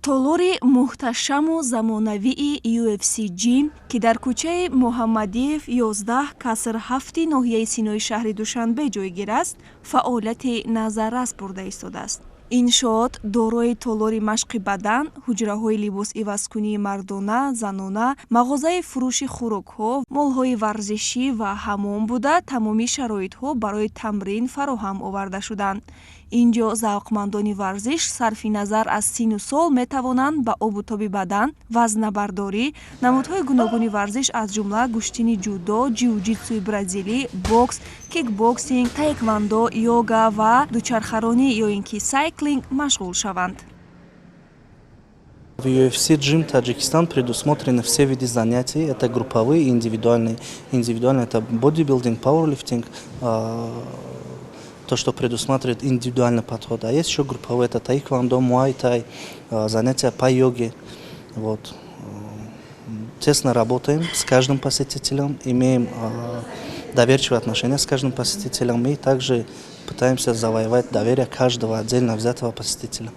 толори муҳташаму замонавии UFC Gym ки дар кӯчаи Муҳаммадиев 11 каср 7 ноҳияи Синои шаҳри Душанбе ҷойгир аст, фаъолияти назаррас бурда истодааст. Иншоот дорои толори машқи бадан, ҳуҷраҳои либосивазкунии мардона, занона, мағозаи фурӯши хӯрокҳо, молҳои варзишӣ ва ҳаммом буда тамоми шароитҳо барои тамрин фароҳам оварда шуданд. Инҷо завқмандони варзиш сарфи назар аз сину сол метавонанд ба обутоби бадан, вазнабардорӣ, намудҳои гуногуни варзиш аз ҷумла гӯштини ҷудо, ҷиу-ҷитсуи бразилӣ, бокс, кикбоксинг, таеквондо, йога ва дучархаронӣ ё ин ки сайклинг машғул шаванд. В UFC Gym Таджикистан предусмотрены все виды занятий. Это групповые и индивидуальные. Индивидуальные – это бодибилдинг, пауэрлифтинг, то, что предусматривает индивидуальный подход. А есть еще групповые – это таеквондо, муай-тай, занятия по йоге. Вот. Тесно работаем с каждым посетителем, имеем доверчивые отношения с каждым посетителем и также пытаемся завоевать доверие каждого отдельно взятого посетителя.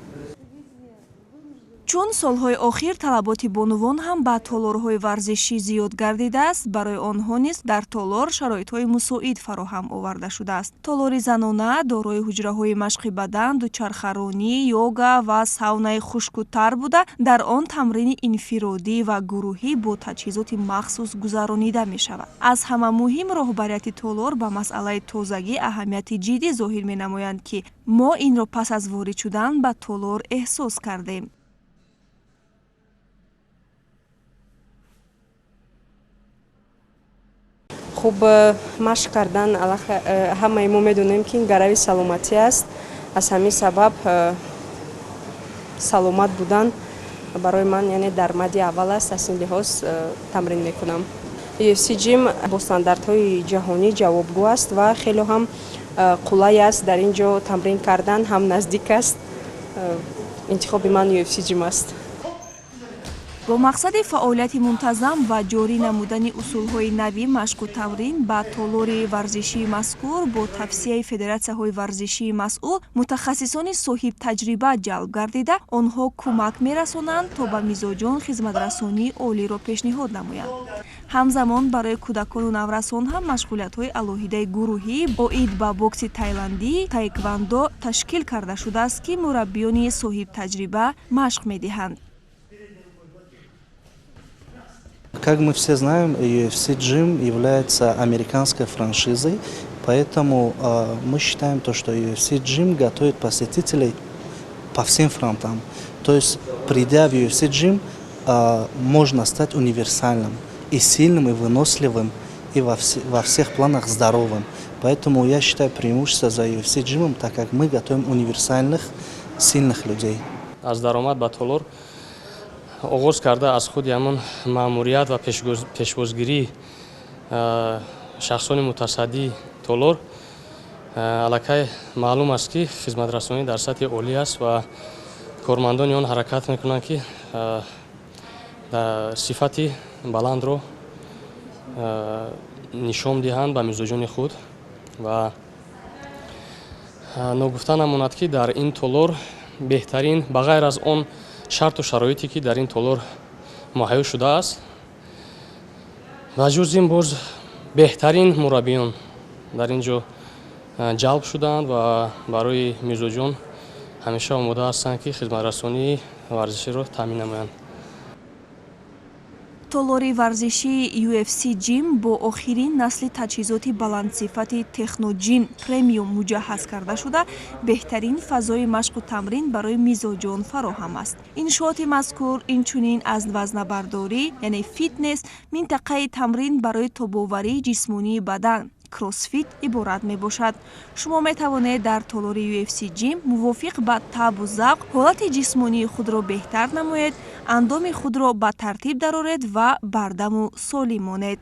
чун солҳои охир талаботи бонувон ҳам ба толорҳои варзишӣ зиёд гардидааст, барои онҳо низ дар толор шароитҳои мусоид фароҳам оварда шудааст. Толори занона дорои ҳуҷраҳои машқи бадан, дучархаронӣ, йога ва саунаи хушкутар буда, дар он тамрини инфиродӣ ва гурӯҳӣ бо таҷҳизоти махсус гузаронида мешавад. Аз ҳама муҳим роҳбарияти толор ба масъалаи тозагӣ аҳамияти ҷиддӣ зоҳир менамоянд, ки мо инро пас аз ворид шудан ба толор эҳсос кардем. хуб машқ кардан ҳамаи мо медонем ки гарави саломатӣ аст. аз ҳамин сабаб саломат будан барои ман яъне дар мадди аввал аст. аз ин лиҳоз тамрин мекунам. UFC Gym бо стандартҳои ҷаҳонӣ ҷавобгӯ аст ва хеле ҳам қулай аст. дар ин ҷо тамрин кардан ҳам наздик аст. интихоби ман UFC Gym аст. бо мақсади фаъолияти мунтазам ва ҷорӣ намудани усулҳои нави машқу тамрин ба толори варзишии мазкур бо тавсияи федератсияҳои варзишии масъул мутахассисони соҳибтаҷриба ҷалб гардида, онҳо кӯмак мерасонанд то ба мизоҷон хизматрасонии олиро пешниҳод намоянд. ҳамзамон барои кӯдакону наврасон ҳам машғулиятҳои алоҳидаи гурӯҳӣ оид ба бокси тайландӣ, таеквондо ташкил карда шудааст, ки мураббиёни соҳибтаҷриба машқ медиҳанд. Как мы все знаем, UFC Gym является американской франшизой, поэтому мы считаем, что UFC Gym готовит посетителей по всем фронтам. То есть, придя в UFC Gym, можно стать универсальным, и сильным, и выносливым, и во всех планах здоровым. Поэтому я считаю преимущество за UFC Gym, так как мы готовим универсальных, сильных людей. Аз даромад ба толор оғоз карда аз худи ҳамон маъмурият ва пешвозгирии шахсони мутасаддии толор аллакай маълум аст ки хизматрасонӣ дар сатҳи олӣ аст ва кормандони он ҳаракат мекунанд ки сифати баландро нишон диҳанд ба мизоҷони худ ва ногуфта намонад ки дар ин толор беҳтарин ба ғайр аз он шарту шароите ки дар ин толор муҳайё шудааст ва ҷуз ин боз беҳтарин мураббиён дар ин ҷо ҷалб шуданд ва барои мизоҷон ҳамеша омода ҳастанд ки хизматрасонии варзиширо таъмин намоянд. толори варзишии UFC Gym бо охирин насли таҷҳизоти баландсифати техноҷин премиум муҷаҳҳаз карда шуда, беҳтарин фазои машқу тамрин барои мизоҷон фароҳам аст. иншооти мазкур инчунин аз вазнабардорӣ, яъне фитнес, минтақаи тамрин барои тобоварии ҷисмонии бадан, кроссфит иборат мебошад. шумо метавонед дар толори UFC Gym мувофиқ ба табу завқ ҳолати ҷисмонии худро беҳтар намоед, андоми худро ба тартиб дароред ва бардаму солим монед.